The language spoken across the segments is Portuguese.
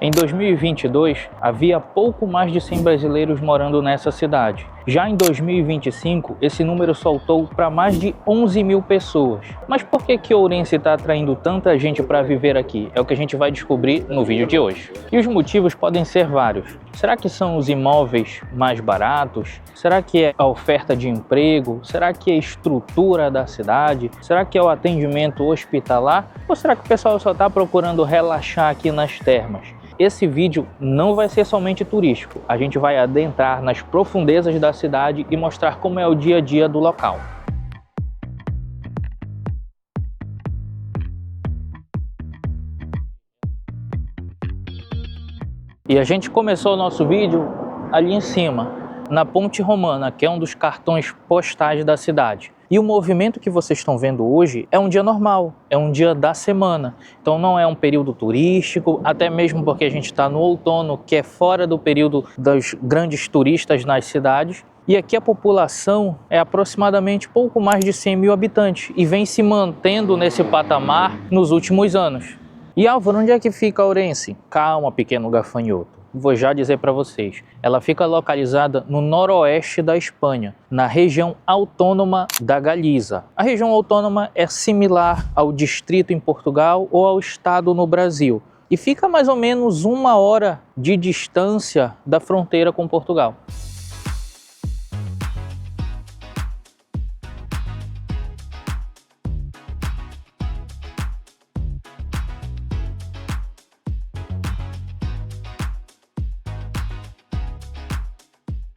Em 2022, havia pouco mais de 100 brasileiros morando nessa cidade. Já em 2025, esse número saltou para mais de 11 mil pessoas. Mas por que Ourense está atraindo tanta gente para viver aqui? É o que a gente vai descobrir no vídeo de hoje. E os motivos podem ser vários. Será que são os imóveis mais baratos? Será que é a oferta de emprego? Será que é a estrutura da cidade? Será que é o atendimento hospitalar? Ou será que o pessoal só está procurando relaxar aqui nas termas? Esse vídeo não vai ser somente turístico, a gente vai adentrar nas profundezas da cidade e mostrar como é o dia a dia do local. E a gente começou o nosso vídeo ali em cima, na Ponte Romana, que é um dos cartões postais da cidade. E o movimento que vocês estão vendo hoje é um dia normal, é um dia da semana. Então não é um período turístico, até mesmo porque a gente está no outono, que é fora do período dos grandes turistas nas cidades. E aqui a população é aproximadamente pouco mais de 100 mil habitantes e vem se mantendo nesse patamar nos últimos anos. E Álvaro, onde é que fica Ourense? Calma, pequeno gafanhoto. Vou já dizer para vocês, ela fica localizada no noroeste da Espanha, na região autônoma da Galiza. A região autônoma é similar ao distrito em Portugal ou ao estado no Brasil e fica mais ou menos 1 hora de distância da fronteira com Portugal.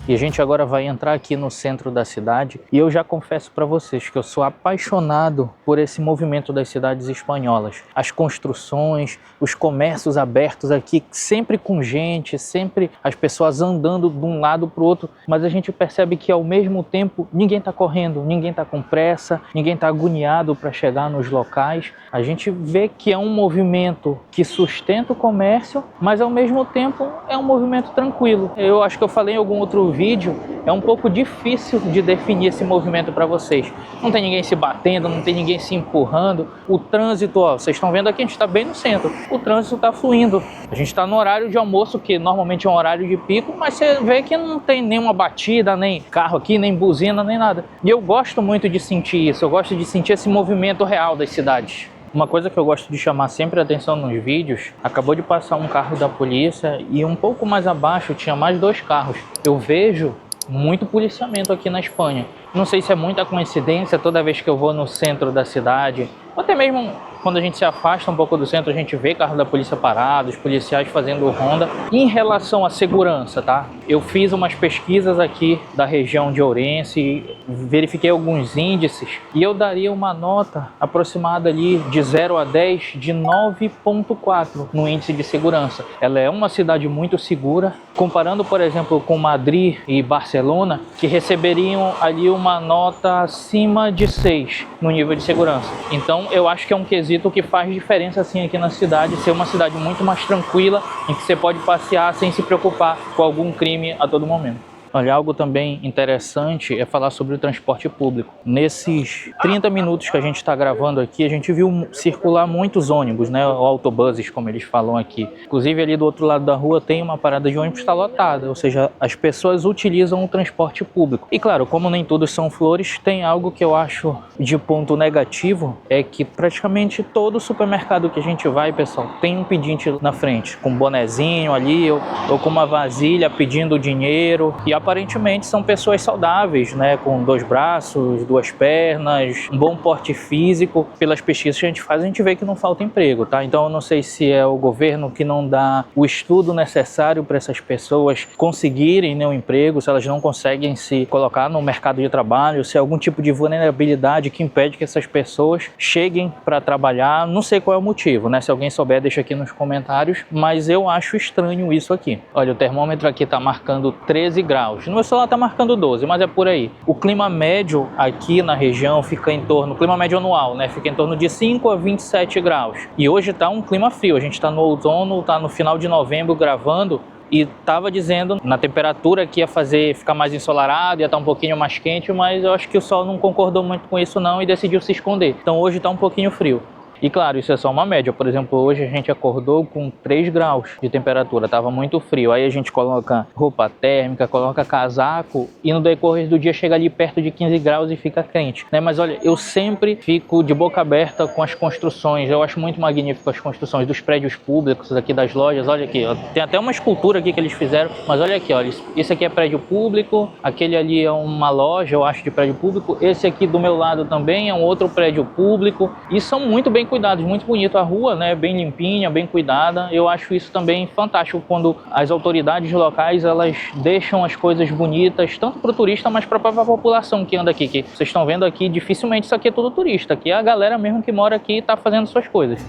E a gente agora vai entrar aqui no centro da cidade e eu já confesso para vocês que eu sou apaixonado por esse movimento das cidades espanholas. As construções, os comércios abertos aqui, sempre com gente, sempre as pessoas andando de um lado para o outro, mas a gente percebe que ao mesmo tempo ninguém está correndo, ninguém está com pressa, ninguém está agoniado para chegar nos locais. A gente vê que é um movimento que sustenta o comércio, mas ao mesmo tempo é um movimento tranquilo. Eu acho que eu falei em algum outro vídeo, é um pouco difícil de definir esse movimento para vocês. Não tem ninguém se batendo, não tem ninguém se empurrando. O trânsito, ó, vocês estão vendo aqui, a gente está bem no centro. O trânsito está fluindo. A gente está no horário de almoço, que normalmente é um horário de pico, mas você vê que não tem nenhuma batida, nem carro aqui, nem buzina, nem nada. E eu gosto muito de sentir isso, eu gosto de sentir esse movimento real das cidades. Uma coisa que eu gosto de chamar sempre a atenção nos vídeos, acabou de passar um carro da polícia e um pouco mais abaixo tinha mais 2 carros. Eu vejo muito policiamento aqui na Espanha. Não sei se é muita coincidência, toda vez que eu vou no centro da cidade, ou até mesmo quando a gente se afasta um pouco do centro, a gente vê carro da polícia parado, os policiais fazendo ronda. Em relação à segurança, tá? Eu fiz umas pesquisas aqui da região de Ourense, verifiquei alguns índices e eu daria uma nota aproximada ali de 0 a 10 de 9,4 no índice de segurança. Ela é uma cidade muito segura, comparando, por exemplo, com Madrid e Barcelona, que receberiam ali uma nota acima de 6 no nível de segurança. Então eu acho que é um quesito que faz diferença assim aqui na cidade, ser uma cidade muito mais tranquila, em que você pode passear sem se preocupar com algum crime a todo momento. Olha, algo também interessante é falar sobre o transporte público. Nesses 30 minutos que a gente está gravando aqui, a gente viu circular muitos ônibus, né? Ou autobuses, como eles falam aqui. Inclusive ali do outro lado da rua tem uma parada de ônibus que está lotada, ou seja, as pessoas utilizam o transporte público. E claro, como nem todos são flores, tem algo que eu acho de ponto negativo, é que praticamente todo supermercado que a gente vai, pessoal, tem um pedinte na frente, com um bonezinho ali, ou com uma vasilha pedindo dinheiro. E aparentemente são pessoas saudáveis, né, com 2 braços, 2 pernas, um bom porte físico. Pelas pesquisas que a gente faz, a gente vê que não falta emprego, tá? Então eu não sei se é o governo que não dá o estudo necessário para essas pessoas conseguirem, né, um emprego, se elas não conseguem se colocar no mercado de trabalho, se é algum tipo de vulnerabilidade que impede que essas pessoas cheguem para trabalhar. Não sei qual é o motivo, né? Se alguém souber, deixa aqui nos comentários, mas eu acho estranho isso aqui. Olha, o termômetro aqui está marcando 13 graus. No meu celular está marcando 12, mas é por aí. O clima médio aqui na região fica em torno, o clima médio anual, né? Fica em torno de 5 a 27 graus. E hoje está um clima frio, a gente está no outono, está no final de novembro gravando. E estava dizendo na temperatura que ia ficar mais ensolarado, ia estar um pouquinho mais quente, mas eu acho que o sol não concordou muito com isso não e decidiu se esconder. Então hoje está um pouquinho frio. E claro, isso é só uma média. Por exemplo, hoje a gente acordou com 3 graus de temperatura, estava muito frio. Aí a gente coloca roupa térmica, coloca casaco e no decorrer do dia chega ali perto de 15 graus e fica quente, né? Mas olha, eu sempre fico de boca aberta com as construções. Eu acho muito magnífico as construções dos prédios públicos aqui das lojas. Olha aqui, ó, tem até uma escultura aqui que eles fizeram, mas olha aqui, olha, esse aqui é prédio público, aquele ali é uma loja, eu acho, de prédio público. Esse aqui do meu lado também é um outro prédio público e são muito bem cuidados, muito bonito a rua, né? Bem limpinha, bem cuidada. Eu acho isso também fantástico quando as autoridades locais elas deixam as coisas bonitas, tanto para o turista, mas para a própria população que anda aqui. Que vocês estão vendo aqui, dificilmente isso aqui é tudo turista, aqui é a galera mesmo que mora aqui e está fazendo suas coisas.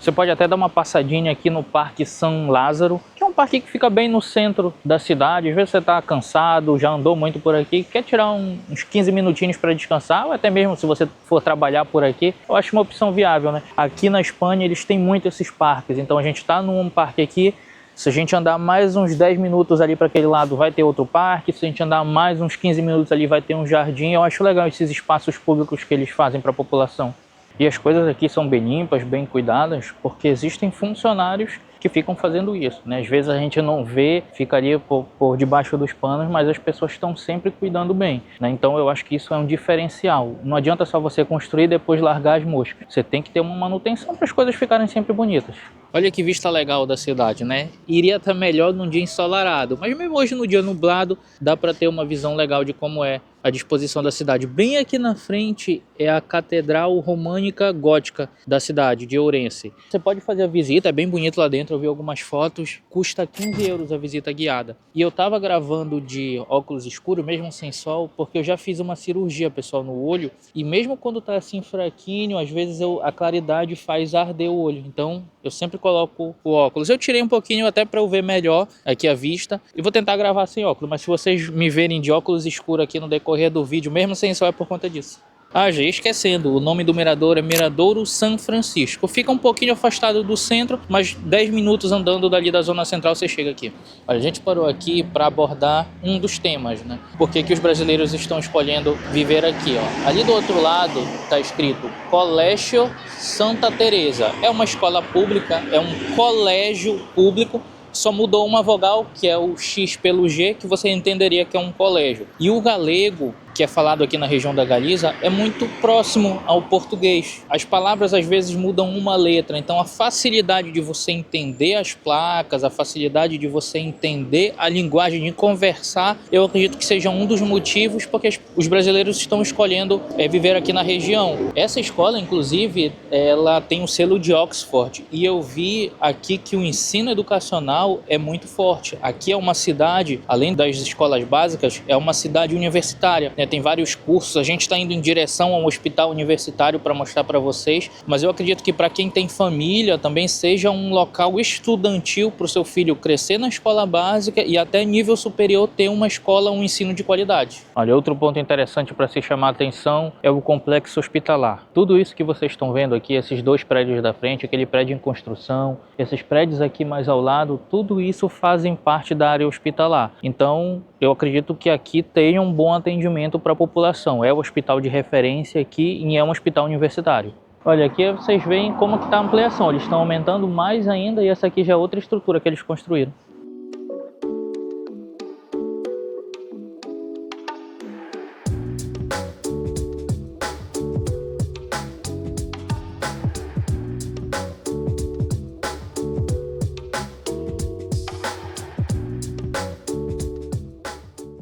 Você pode até dar uma passadinha aqui no Parque São Lázaro, que é um parque que fica bem no centro da cidade. Às vezes você está cansado, já andou muito por aqui, quer tirar uns 15 minutinhos para descansar, ou até mesmo se você for trabalhar por aqui, eu acho uma opção viável, né? Aqui na Espanha eles têm muito esses parques, então a gente está num parque aqui. Se a gente andar mais uns 10 minutos ali para aquele lado, vai ter outro parque. Se a gente andar mais uns 15 minutos ali, vai ter um jardim. Eu acho legal esses espaços públicos que eles fazem para a população. E as coisas aqui são bem limpas, bem cuidadas, porque existem funcionários que ficam fazendo isso, né? Às vezes a gente não vê, ficaria por debaixo dos panos, mas as pessoas estão sempre cuidando bem, né? Então eu acho que isso é um diferencial. Não adianta só você construir e depois largar as moscas. Você tem que ter uma manutenção para as coisas ficarem sempre bonitas. Olha que vista legal da cidade, né? Iria estar melhor num dia ensolarado, mas mesmo hoje no dia nublado, dá para ter uma visão legal de como é a disposição da cidade. Bem aqui na frente é a Catedral Românica Gótica da cidade de Ourense. Você pode fazer a visita, é bem bonito lá dentro, eu vi algumas fotos, custa 15 euros a visita guiada. E eu tava gravando de óculos escuros, mesmo sem sol, porque eu já fiz uma cirurgia, pessoal, no olho, e mesmo quando tá assim fraquinho, às vezes a claridade faz arder o olho, então eu sempre coloco o óculos. Eu tirei um pouquinho até para eu ver melhor aqui a vista, e vou tentar gravar sem óculos, mas se vocês me verem de óculos escuros aqui no decorrer do vídeo, mesmo sem sol, é por conta disso. Ah, já ia esquecendo, o nome do mirador é Miradouro São Francisco. Fica um pouquinho afastado do centro, mas 10 minutos andando dali da zona central você chega aqui. Olha, a gente parou aqui para abordar um dos temas, né? Por que que os brasileiros estão escolhendo viver aqui, ó? Ali do outro lado está escrito Colégio Santa Teresa. É uma escola pública, é um colégio público. Só mudou uma vogal, que é o X pelo G, que você entenderia que é um colégio. E o galego, que é falado aqui na região da Galiza, é muito próximo ao português. As palavras às vezes mudam uma letra, então a facilidade de você entender as placas, a facilidade de você entender a linguagem de conversar, eu acredito que seja um dos motivos porque os brasileiros estão escolhendo viver aqui na região. Essa escola, inclusive, ela tem o selo de Oxford, e eu vi aqui que o ensino educacional é muito forte. Aqui é uma cidade, além das escolas básicas, é uma cidade universitária. Tem vários cursos, a gente está indo em direção a um hospital universitário para mostrar para vocês, mas eu acredito que para quem tem família também seja um local estudantil para o seu filho crescer na escola básica e até nível superior ter uma escola, um ensino de qualidade. Olha, outro ponto interessante para se chamar a atenção é o complexo hospitalar. Tudo isso que vocês estão vendo aqui, esses dois prédios da frente, aquele prédio em construção, esses prédios aqui mais ao lado, tudo isso fazem parte da área hospitalar. Então, eu acredito que aqui tenha um bom atendimento para a população. É o hospital de referência aqui e é um hospital universitário. Olha, aqui vocês veem como que está a ampliação. Eles estão aumentando mais ainda e essa aqui já é outra estrutura que eles construíram.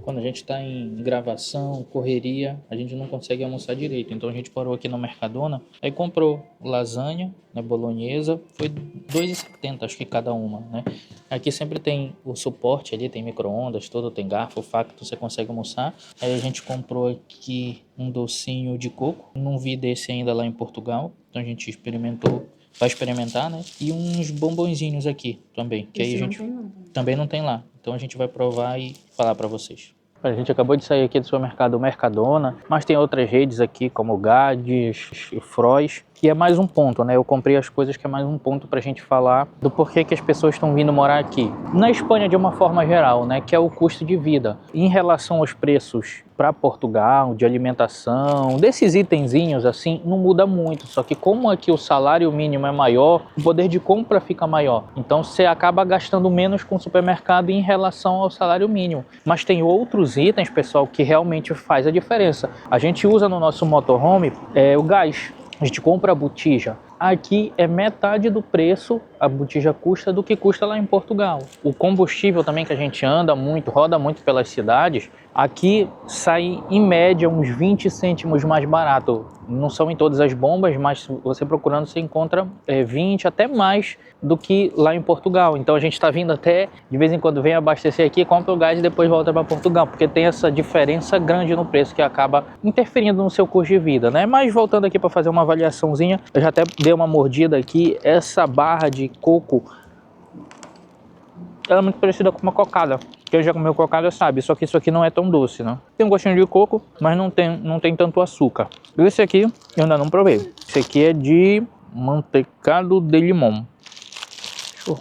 Quando a gente está em gravação, correria, a gente não consegue almoçar direito. Então a gente parou aqui no Mercadona, aí comprou lasanha, né, bolonhesa, foi R$2,70 acho que cada uma, né? Aqui sempre tem o suporte ali, tem micro-ondas, tudo, tem garfo, faca, você consegue almoçar. Aí a gente comprou aqui um docinho de coco, não vi desse ainda lá em Portugal, então a gente experimentou. Vai experimentar, né? E uns bombonzinhos aqui também, que aí a gente também não tem lá. Então a gente vai provar e falar para vocês. A gente acabou de sair aqui do supermercado Mercadona, mas tem outras redes aqui como Gades e Frois. E é mais um ponto, né? Eu comprei as coisas que é mais um ponto para a gente falar do porquê que as pessoas estão vindo morar aqui. Na Espanha, de uma forma geral, né? Que é o custo de vida. Em relação aos preços para Portugal, de alimentação, desses itenzinhos assim, não muda muito. Só que como aqui o salário mínimo é maior, o poder de compra fica maior. Então você acaba gastando menos com o supermercado em relação ao salário mínimo. Mas tem outros itens, pessoal, que realmente faz a diferença. A gente usa no nosso motorhome o gás. A gente compra a botija. Aqui é metade do preço a botija custa do que custa lá em Portugal. O combustível também que a gente anda muito, roda muito pelas cidades, aqui sai em média uns 20 cêntimos mais barato. Não são em todas as bombas, mas você procurando você encontra 20 até mais do que lá em Portugal. Então a gente está vindo até, de vez em quando vem abastecer aqui, compra o gás e depois volta para Portugal, porque tem essa diferença grande no preço que acaba interferindo no seu custo de vida, né? Mas voltando aqui para fazer uma avaliaçãozinha, eu já até dei uma mordida aqui, essa barra de coco, ela é muito parecida com uma cocada. Quem já comeu cocada sabe, só que isso aqui não é tão doce, né? Tem um gostinho de coco, mas não tem tanto açúcar. Esse aqui eu ainda não provei. Esse aqui é de mantecado de limão. Deixa eu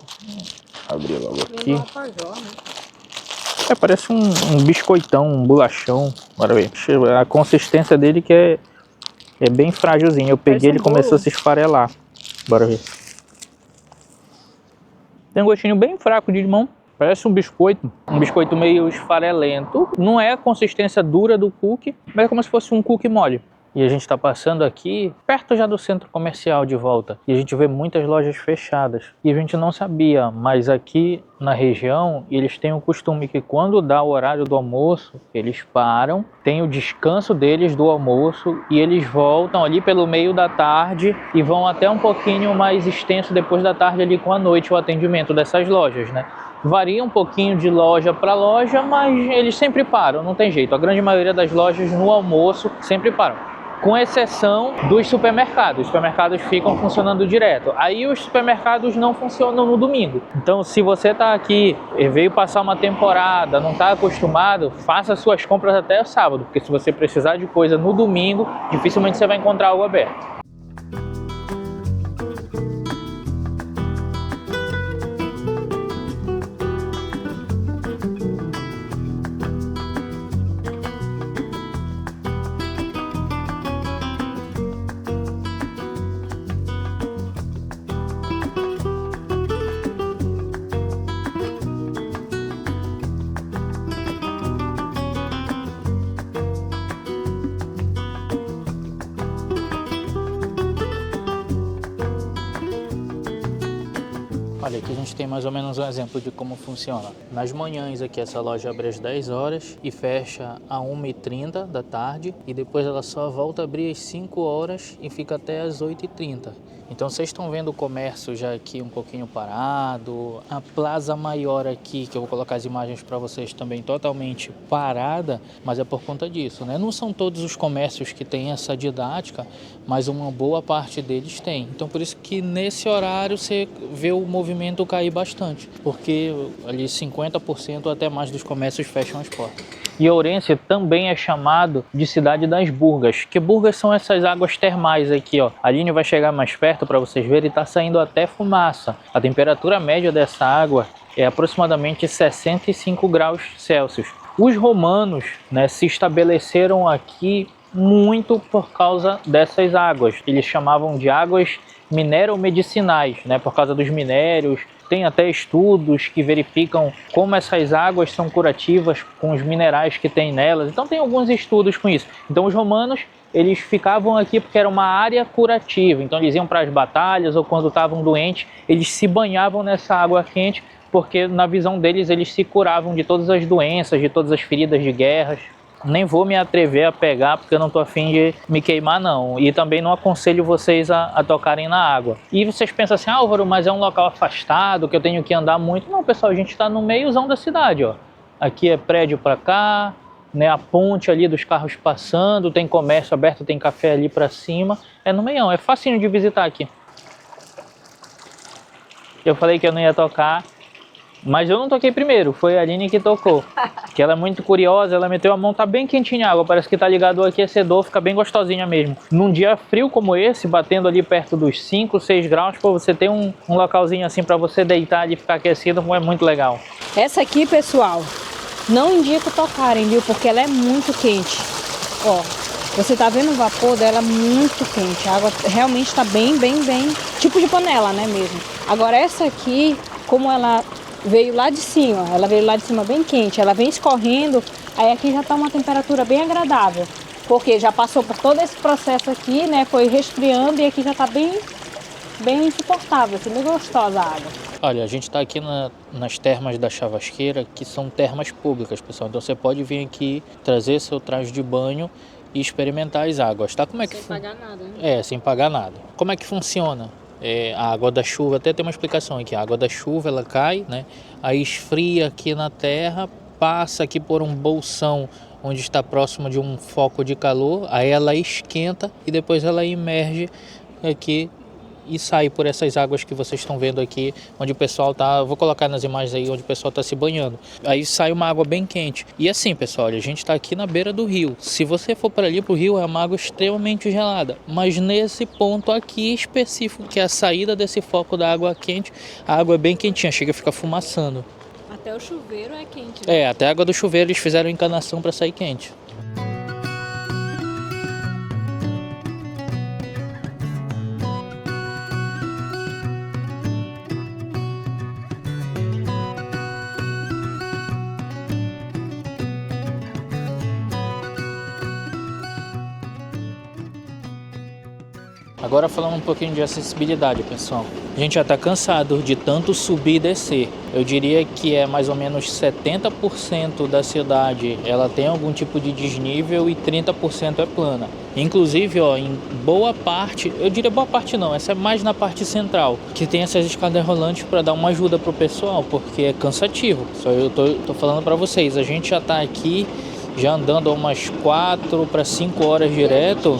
abrir logo aqui. Parece um biscoitão, um bolachão. Bora ver. A consistência dele que é bem frágilzinho. Eu peguei, ele começou a se esfarelar. Bora ver. Tem um gostinho bem fraco de limão. Parece um biscoito meio esfarelento. Não é a consistência dura do cookie, mas é como se fosse um cookie mole. E a gente está passando aqui, perto já do centro comercial de volta. E a gente vê muitas lojas fechadas. E a gente não sabia, mas aqui na região, eles têm o costume que quando dá o horário do almoço, eles param, tem o descanso deles do almoço e eles voltam ali pelo meio da tarde e vão até um pouquinho mais extenso depois da tarde ali com a noite o atendimento dessas lojas, né? Varia um pouquinho de loja para loja, mas eles sempre param, não tem jeito. A grande maioria das lojas no almoço sempre param. Com exceção dos supermercados. Os supermercados ficam funcionando direto. Aí os supermercados não funcionam no domingo. Então, se você está aqui e veio passar uma temporada, não está acostumado, faça suas compras até o sábado, porque se você precisar de coisa no domingo, dificilmente você vai encontrar algo aberto. Olha, aqui a gente tem mais ou menos um exemplo de como funciona. Nas manhãs aqui essa loja abre às 10 horas e fecha às 1h30 da tarde e depois ela só volta a abrir às 5 horas e fica até às 8h30. Então vocês estão vendo o comércio já aqui um pouquinho parado, a Plaza Maior aqui, que eu vou colocar as imagens para vocês também totalmente parada, mas é por conta disso, né? Não são todos os comércios que têm essa didática, mas uma boa parte deles tem. Então por isso que nesse horário você vê o movimento cair bastante, porque ali 50% ou até mais dos comércios fecham as portas. E Ourense também é chamado de cidade das Burgas, que Burgas são essas águas termais aqui, ó. A Aline vai chegar mais perto para vocês verem e tá saindo até fumaça. A temperatura média dessa água é aproximadamente 65 graus Celsius. Os romanos, né, se estabeleceram aqui muito por causa dessas águas. Eles chamavam de águas minero-medicinais, né, por causa dos minérios. Tem até estudos que verificam como essas águas são curativas com os minerais que tem nelas. Então tem alguns estudos com isso. Então os romanos, eles ficavam aqui porque era uma área curativa. Então eles iam para as batalhas ou quando estavam doentes, eles se banhavam nessa água quente porque na visão deles eles se curavam de todas as doenças, de todas as feridas de guerras. Nem vou me atrever a pegar porque eu não tô afim de me queimar não. E também não aconselho vocês a tocarem na água. E vocês pensam assim, Álvaro, mas é um local afastado, que eu tenho que andar muito. Não, pessoal, a gente está no meiozão da cidade, ó. Aqui é prédio para cá, né, a ponte ali dos carros passando, tem comércio aberto, tem café ali para cima. É no meião, é facinho de visitar aqui. Eu falei que eu não ia tocar, Mas eu não toquei primeiro, foi a Aline que tocou. Que ela é muito curiosa, ela meteu a mão, tá bem quentinha a água, parece que tá ligado ao aquecedor, fica bem gostosinha mesmo. Num dia frio como esse, batendo ali perto dos 5, 6 graus, pô, você tem um localzinho assim pra você deitar ali e ficar aquecido, é muito legal. Essa aqui, pessoal, não indico tocarem, viu? Porque ela é muito quente. Ó, você tá vendo o vapor dela muito quente. A água realmente tá bem, tipo de panela, né, mesmo. Agora essa aqui, como ela veio lá de cima, bem quente, ela vem escorrendo, aí aqui já tá uma temperatura bem agradável. Porque já passou por todo esse processo aqui, né, foi resfriando e aqui já tá bem suportável, assim, bem gostosa a água. Olha, a gente está aqui nas termas da Chavasqueira, que são termas públicas, pessoal. Então você pode vir aqui, trazer seu traje de banho e experimentar as águas, tá? Como é que sem pagar nada, né? sem pagar nada. Como é que funciona? A água da chuva, até tem uma explicação aqui. A água da chuva, ela cai, né? Aí esfria aqui na terra, passa aqui por um bolsão onde está próximo de um foco de calor, aí ela esquenta e depois ela emerge aqui e sai por essas águas que vocês estão vendo aqui, onde o pessoal tá, vou colocar nas imagens aí onde o pessoal tá se banhando. Aí sai uma água bem quente. E assim, pessoal, olha, a gente tá aqui na beira do rio. Se você for para ali pro rio, é uma água extremamente gelada. Mas nesse ponto aqui específico, que é a saída desse foco da água quente, a água é bem quentinha, chega a ficar fumaçando. Até o chuveiro é quente, né? Até a água do chuveiro eles fizeram encanação para sair quente. Agora falando um pouquinho de acessibilidade, pessoal. A gente já está cansado de tanto subir e descer. Eu diria que é mais ou menos 70% da cidade ela tem algum tipo de desnível e 30% é plana. Inclusive, ó, em boa parte, eu diria boa parte não, essa é mais na parte central, que tem essas escadas rolantes para dar uma ajuda pro pessoal, porque é cansativo. Só eu tô falando para vocês, a gente já está aqui já andando umas 4 para 5 horas direto.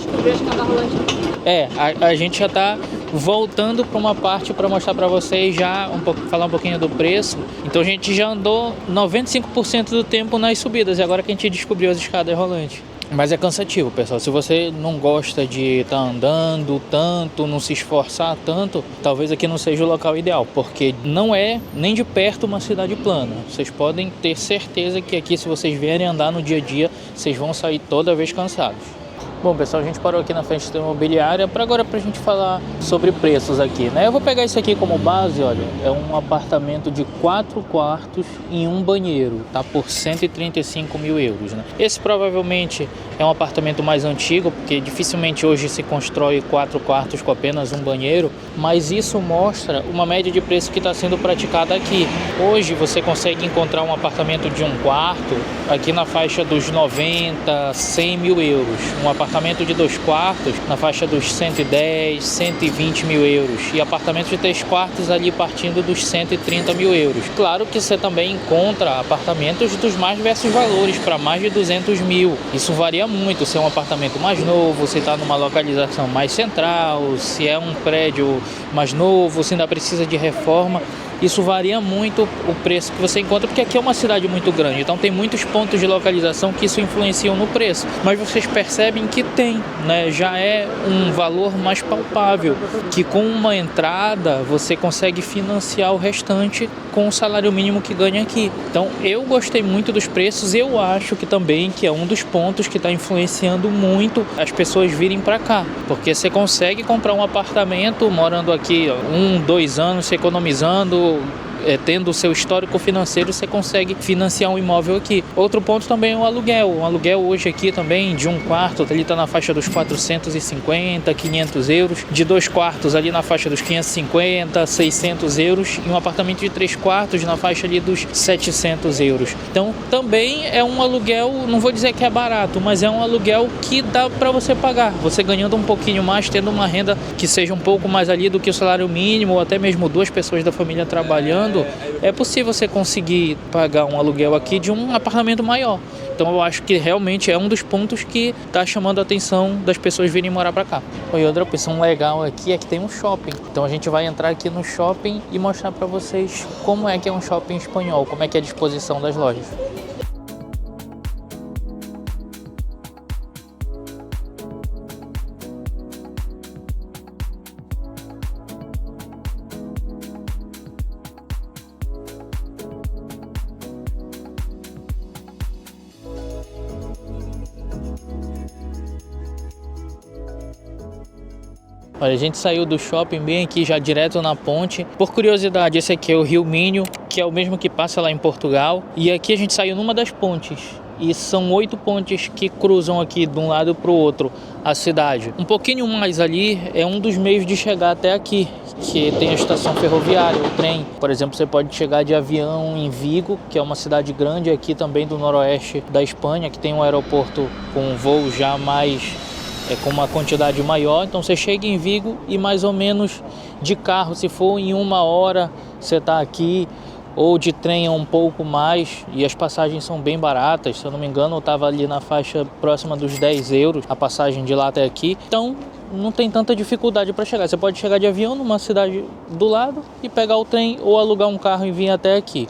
A gente já está voltando para uma parte para mostrar para vocês já falar um pouquinho do preço. Então a gente já andou 95% do tempo nas subidas e agora que a gente descobriu as escadas rolantes. Mas é cansativo, pessoal. Se você não gosta de estar andando tanto, não se esforçar tanto, talvez aqui não seja o local ideal, porque não é nem de perto uma cidade plana. Vocês podem ter certeza que aqui, se vocês vierem andar no dia a dia, vocês vão sair toda vez cansados. Bom, pessoal, a gente parou aqui na frente da imobiliária para a gente falar sobre preços aqui, né? Eu vou pegar isso aqui como base, olha, é um apartamento de 4 quartos e um banheiro, tá por 135 mil euros, né? Esse provavelmente é um apartamento mais antigo, porque dificilmente hoje se constrói 4 quartos com apenas um banheiro, mas isso mostra uma média de preço que está sendo praticada aqui. Hoje você consegue encontrar um apartamento de um quarto aqui na faixa dos 90, 100 mil euros, um apartamento de 2 quartos na faixa dos 110, 120 mil euros e apartamento de 3 quartos ali partindo dos 130 mil euros. Claro que você também encontra apartamentos dos mais diversos valores, para mais de 200 mil. Isso varia muito, se é um apartamento mais novo, se está numa localização mais central, se é um prédio mais novo, se ainda precisa de reforma. Isso varia muito o preço que você encontra, porque aqui é uma cidade muito grande, então tem muitos pontos de localização que isso influenciam no preço. Mas vocês percebem que tem, né? Já é um valor mais palpável, que com uma entrada você consegue financiar o restante com o salário mínimo que ganha aqui. Então eu gostei muito dos preços, eu acho que também que é um dos pontos que está influenciando muito as pessoas virem para cá, porque você consegue comprar um apartamento morando aqui 1, 2 anos, se economizando, tendo o seu histórico financeiro, você consegue financiar um imóvel aqui. Outro ponto também é o aluguel. O aluguel hoje aqui também de um quarto, ele está na faixa dos 450, 500 euros. De 2 quartos ali na faixa dos 550, 600 euros. E um apartamento de 3 quartos na faixa ali dos 700 euros. Então também é um aluguel, não vou dizer que é barato, mas é um aluguel que dá para você pagar. Você ganhando um pouquinho mais, tendo uma renda que seja um pouco mais ali do que o salário mínimo, ou até mesmo 2 pessoas da família trabalhando, é possível você conseguir pagar um aluguel aqui de um apartamento maior. Então eu acho que realmente é um dos pontos que está chamando a atenção das pessoas virem morar para cá. E outra opção legal aqui é que tem um shopping. Então a gente vai entrar aqui no shopping e mostrar para vocês como é que é um shopping espanhol, como é que é a disposição das lojas. Olha, a gente saiu do shopping bem aqui já direto na ponte. Por curiosidade, esse aqui é o Rio Minho, que é o mesmo que passa lá em Portugal. E aqui a gente saiu numa das pontes. E são 8 pontes que cruzam aqui de um lado para o outro a cidade. Um pouquinho mais ali é um dos meios de chegar até aqui, que tem a estação ferroviária, o trem. Por exemplo, você pode chegar de avião em Vigo, que é uma cidade grande aqui também do noroeste da Espanha, que tem um aeroporto com voo já mais... com uma quantidade maior, então você chega em Vigo e mais ou menos de carro, se for em 1 hora, você está aqui, ou de trem é um pouco mais, e as passagens são bem baratas, se eu não me engano eu estava ali na faixa próxima dos 10 euros, a passagem de lá até aqui, então não tem tanta dificuldade para chegar, você pode chegar de avião numa cidade do lado e pegar o trem ou alugar um carro e vir até aqui.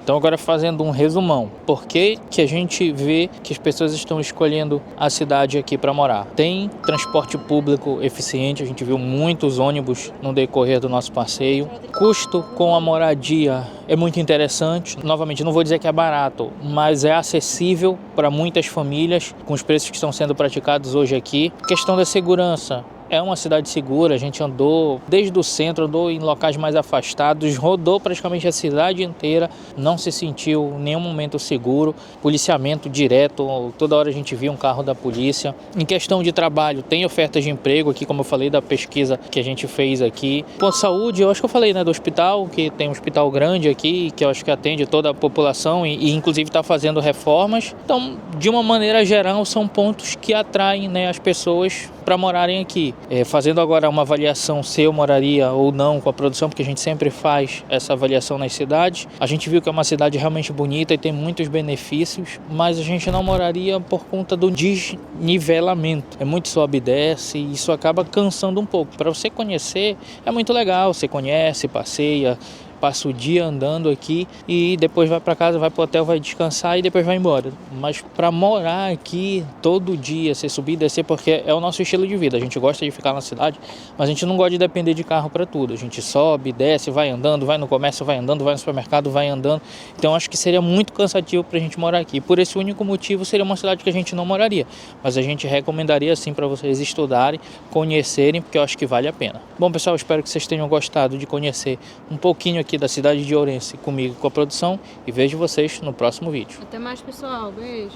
Então agora fazendo um resumão, por que que a gente vê que as pessoas estão escolhendo a cidade aqui para morar? Tem transporte público eficiente, a gente viu muitos ônibus no decorrer do nosso passeio. Custo com a moradia é muito interessante, novamente não vou dizer que é barato, mas é acessível para muitas famílias com os preços que estão sendo praticados hoje aqui. Questão da segurança. É uma cidade segura, a gente andou desde o centro, andou em locais mais afastados, rodou praticamente a cidade inteira, não se sentiu em nenhum momento seguro, policiamento direto, toda hora a gente via um carro da polícia. Em questão de trabalho, tem ofertas de emprego aqui, como eu falei da pesquisa que a gente fez aqui. Ponto de saúde, eu acho que eu falei, né, do hospital, que tem um hospital grande aqui, que eu acho que atende toda a população e inclusive está fazendo reformas. Então, de uma maneira geral, são pontos que atraem, né, as pessoas para morarem aqui. Fazendo agora uma avaliação se eu moraria ou não com a produção, porque a gente sempre faz essa avaliação nas cidades. A gente viu que é uma cidade realmente bonita e tem muitos benefícios, mas a gente não moraria por conta do desnivelamento. É muito sobe e desce e isso acaba cansando um pouco. Para você conhecer é muito legal, você conhece, passeia, passa o dia andando aqui e depois vai para casa, vai para o hotel, vai descansar e depois vai embora. Mas para morar aqui todo dia, você subir e descer, porque é o nosso estilo de vida. A gente gosta de ficar na cidade, mas a gente não gosta de depender de carro para tudo. A gente sobe, desce, vai andando, vai no comércio, vai andando, vai no supermercado, vai andando. Então acho que seria muito cansativo para a gente morar aqui. Por esse único motivo seria uma cidade que a gente não moraria. Mas a gente recomendaria sim para vocês estudarem, conhecerem, porque eu acho que vale a pena. Bom pessoal, espero que vocês tenham gostado de conhecer um pouquinho aqui da cidade de Ourense comigo, com a produção, e vejo vocês no próximo vídeo. Até mais, pessoal. Beijo.